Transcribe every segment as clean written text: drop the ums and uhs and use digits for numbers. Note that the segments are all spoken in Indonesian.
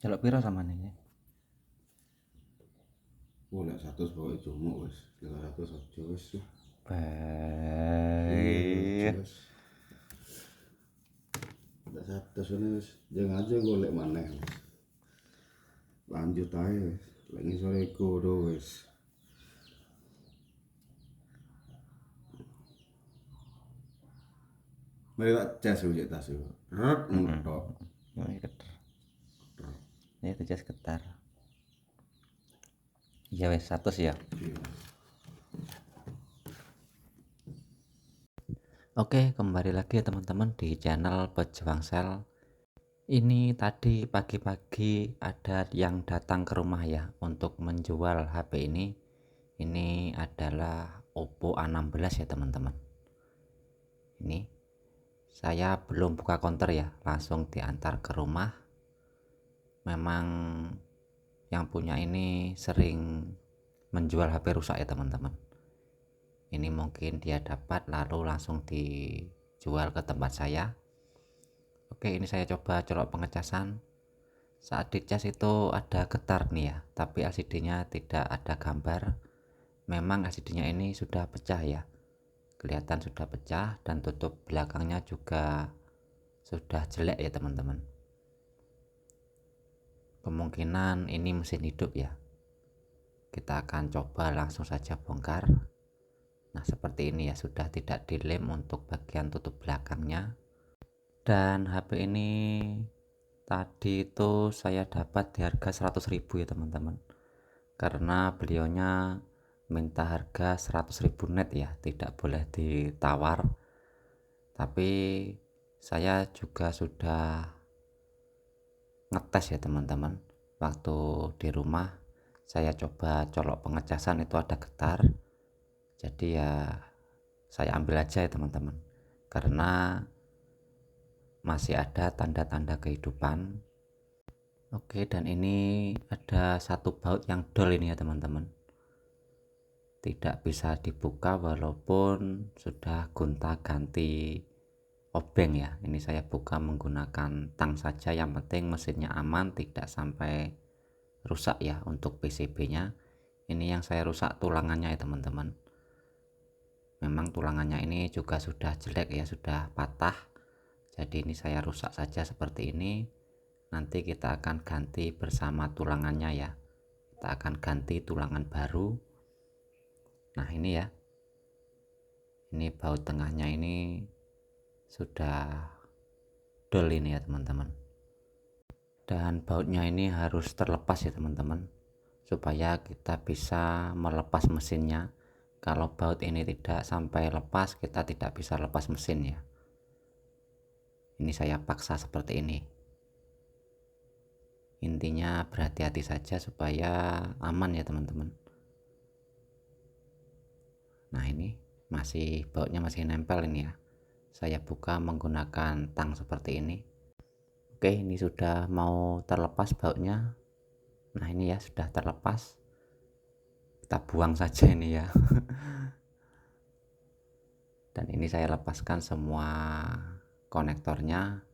Celok piro samane iki? Nek 100 pokoke jumuk wis. Nek 100 aja wis lah. Iya aja Baik. wis. Nek 100 ini wis jangan aja golek maneh wis. Lanjut ae wis. Lek ngisore iku do wis. Mari tak cas ujek tas yo. Ret mutok. Oh, iya keter. Ya itu jas ketar. Iya wes 100 ya. Iya. Oke, kembali lagi ya teman-teman di channel Pejuang Sel. Ini tadi pagi-pagi ada yang datang ke rumah ya untuk menjual HP ini. Ini adalah Oppo A16 ya teman-teman. Ini saya belum buka counter ya, langsung diantar ke rumah. Memang yang punya ini sering menjual HP rusak ya teman-teman. Ini mungkin dia dapat lalu langsung dijual ke tempat saya. Oke, ini saya coba colok pengecasan. Saat dicas itu ada getar nih ya, tapi LCD-nya tidak ada gambar. Memang LCD-nya ini sudah pecah ya, kelihatan sudah pecah, dan tutup belakangnya juga sudah jelek ya teman-teman. Kemungkinan ini mesin hidup ya. Kita akan coba langsung saja bongkar. Nah seperti ini ya, sudah tidak dilem untuk bagian tutup belakangnya. Dan HP ini tadi itu saya dapat di harga 100.000 ya teman-teman, karena beliaunya minta harga 100.000 net ya, tidak boleh ditawar. Tapi saya juga sudah ngetes ya teman-teman, waktu di rumah saya coba colok pengecasan itu ada getar, jadi ya saya ambil aja ya teman-teman, karena masih ada tanda-tanda kehidupan. Oke, dan ini ada satu baut yang dol ini ya teman-teman, tidak bisa dibuka walaupun sudah gonta ganti obeng ya. Ini saya buka menggunakan tang saja, yang penting mesinnya aman, tidak sampai rusak ya. Untuk PCB-nya ini yang saya rusak tulangannya ya teman-teman. Memang tulangannya ini juga sudah jelek ya, sudah patah. Jadi ini saya rusak saja seperti ini. Nanti kita akan ganti bersama tulangannya ya. Kita akan ganti tulangan baru. Nah ini ya, ini baut tengahnya ini sudah dol ini ya teman-teman. Dan bautnya ini harus terlepas ya teman-teman, supaya kita bisa melepas mesinnya. Kalau baut ini tidak sampai lepas, kita tidak bisa lepas mesin ya. Ini saya paksa seperti ini. Intinya berhati-hati saja supaya aman ya teman-teman. Nah ini masih bautnya masih nempel ini ya. Saya buka menggunakan tang seperti ini. Oke, ini sudah mau terlepas bautnya. Nah ini ya sudah terlepas. Kita buang saja ini ya. Dan ini saya lepaskan semua konektornya.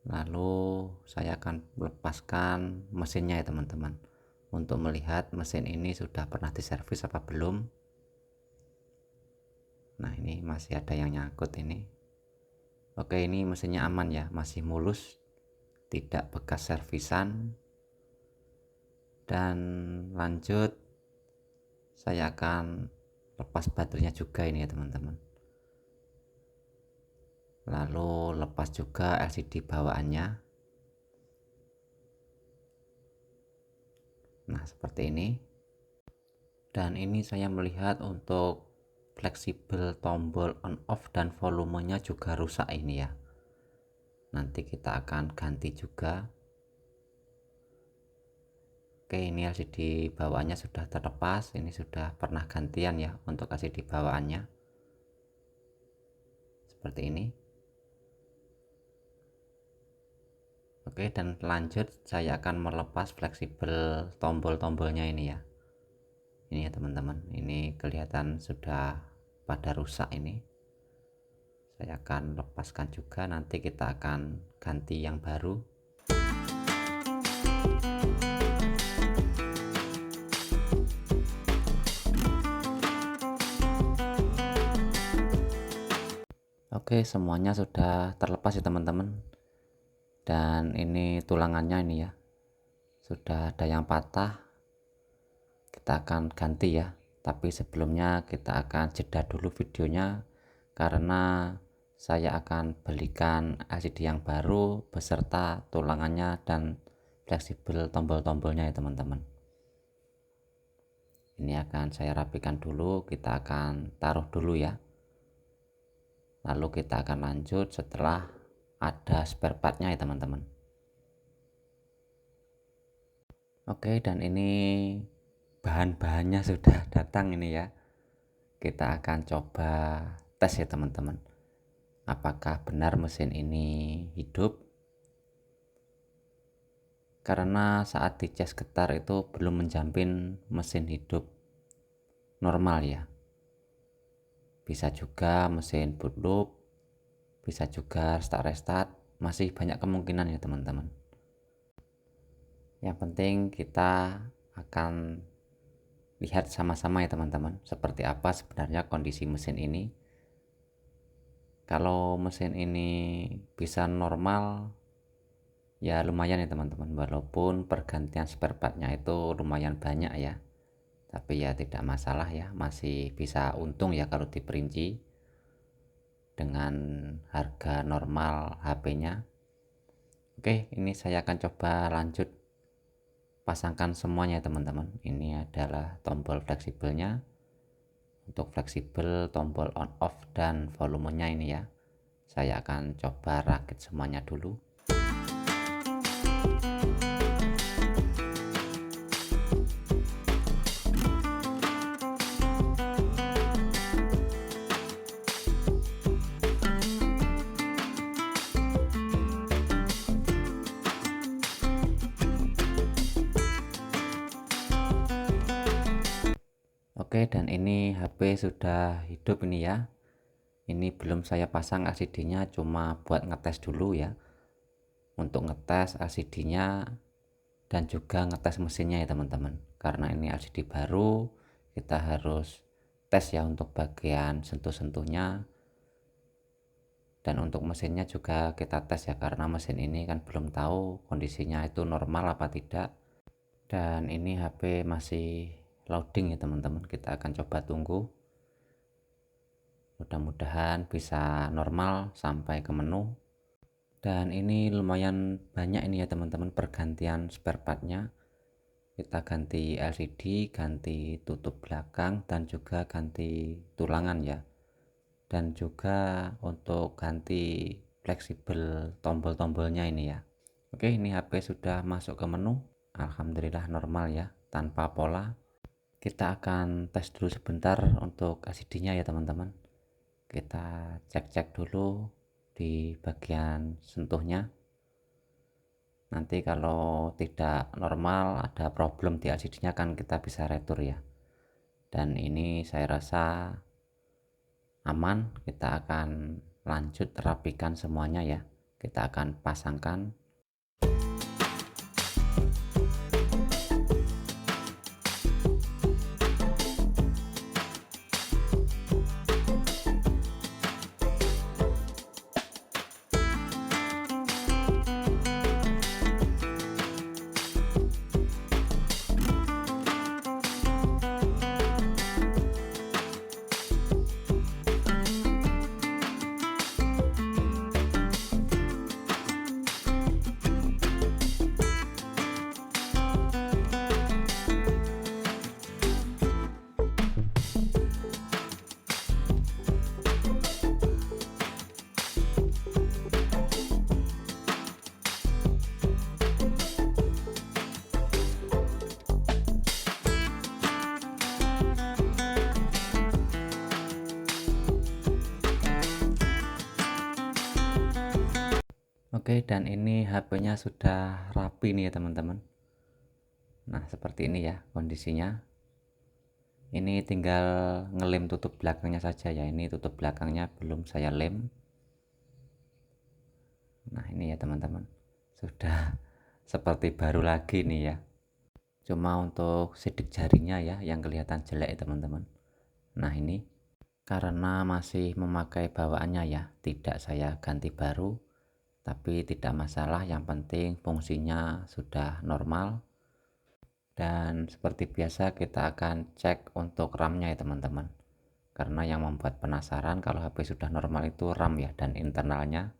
Lalu saya akan melepaskan mesinnya ya teman-teman, untuk melihat mesin ini sudah pernah diservis apa belum. Nah ini masih ada yang nyangkut ini. Oke, ini mesinnya aman ya, masih mulus, tidak bekas servisan. Dan lanjut saya akan lepas baterainya juga ini ya teman-teman. Lalu lepas juga LCD bawaannya. Nah seperti ini. Dan ini saya melihat untuk fleksibel tombol on off dan volumenya juga rusak ini ya. Nanti kita akan ganti juga. Oke, ini LCD bawaannya sudah terlepas. Ini sudah pernah gantian ya untuk LCD bawaannya. Seperti ini. Oke, dan lanjut saya akan melepas fleksibel tombol-tombolnya ini ya. Ini ya teman-teman, ini kelihatan sudah pada rusak ini. Saya akan lepaskan juga, nanti kita akan ganti yang baru. Oke, semuanya sudah terlepas ya teman-teman. Dan ini tulangannya ini ya, sudah ada yang patah. Kita akan ganti ya. Tapi sebelumnya kita akan jeda dulu videonya karena saya akan belikan LCD yang baru beserta tulangannya dan fleksibel tombol-tombolnya ya teman-teman. Ini akan saya rapikan dulu, kita akan taruh dulu ya. Lalu kita akan lanjut setelah ada spare partnya ya teman-teman. Oke, dan ini bahan-bahannya sudah datang ini ya. Kita akan coba tes ya teman-teman, apakah benar mesin ini hidup. Karena saat dicas getar itu belum menjamin mesin hidup normal ya. Bisa juga mesin boot loop, bisa juga start restart, masih banyak kemungkinan ya teman-teman. Yang penting kita akan lihat sama-sama ya teman-teman, seperti apa sebenarnya kondisi mesin ini. Kalau mesin ini bisa normal ya lumayan ya teman-teman, walaupun pergantian spare partnya itu lumayan banyak ya, tapi ya tidak masalah ya, masih bisa untung ya kalau diperinci dengan harga normal HP-nya. Oke, ini saya akan coba lanjut pasangkan semuanya ya teman-teman. Ini adalah tombol fleksibelnya. Untuk fleksibel tombol on off dan volumenya ini ya, saya akan coba rakit semuanya dulu. Oke, dan ini HP sudah hidup ini ya. Ini belum saya pasang LCD-nya, cuma buat ngetes dulu ya. Untuk ngetes LCD-nya dan juga ngetes mesinnya ya teman-teman. Karena ini LCD baru, kita harus tes ya untuk bagian sentuh-sentuhnya. Dan untuk mesinnya juga kita tes ya, karena mesin ini kan belum tahu kondisinya itu normal apa tidak. Dan ini HP masih loading ya teman-teman, kita akan coba tunggu. Mudah-mudahan bisa normal sampai ke menu. Dan ini lumayan banyak ini ya teman-teman pergantian spare partnya. Kita ganti LCD, ganti tutup belakang, dan juga ganti tulangan ya. Dan juga untuk ganti fleksibel tombol-tombolnya ini ya. Oke, ini HP sudah masuk ke menu. Alhamdulillah normal ya, tanpa pola. Kita akan tes dulu sebentar untuk LCD-nya ya teman-teman. Kita cek-cek dulu di bagian sentuhnya. Nanti kalau tidak normal, ada problem di LCD-nya kan kita bisa retur ya. Dan ini saya rasa aman. Kita akan lanjut rapikan semuanya ya. Kita akan pasangkan. Oke, dan ini HP-nya sudah rapi nih ya teman-teman. Nah, seperti ini ya kondisinya. Ini tinggal ngelem tutup belakangnya saja ya. Ini tutup belakangnya belum saya lem. Nah, ini ya teman-teman. Sudah seperti baru lagi nih ya. Cuma untuk sidik jarinya ya yang kelihatan jelek ya teman-teman. Nah, ini karena masih memakai bawaannya ya, tidak saya ganti baru, tapi tidak masalah, yang penting fungsinya sudah normal. Dan seperti biasa kita akan cek untuk RAM-nya ya teman-teman, karena yang membuat penasaran kalau HP sudah normal itu RAM ya dan internalnya.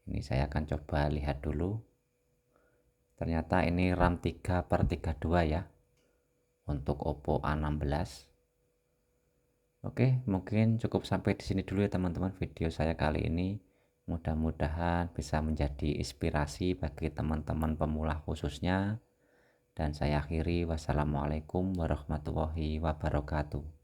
Ini saya akan coba lihat dulu. Ternyata ini RAM 3/32 ya untuk Oppo A16. Oke, mungkin cukup sampai di sini dulu ya teman-teman video saya kali ini. Mudah-mudahan bisa menjadi inspirasi bagi teman-teman pemula khususnya. Dan saya akhiri, wassalamualaikum warahmatullahi wabarakatuh.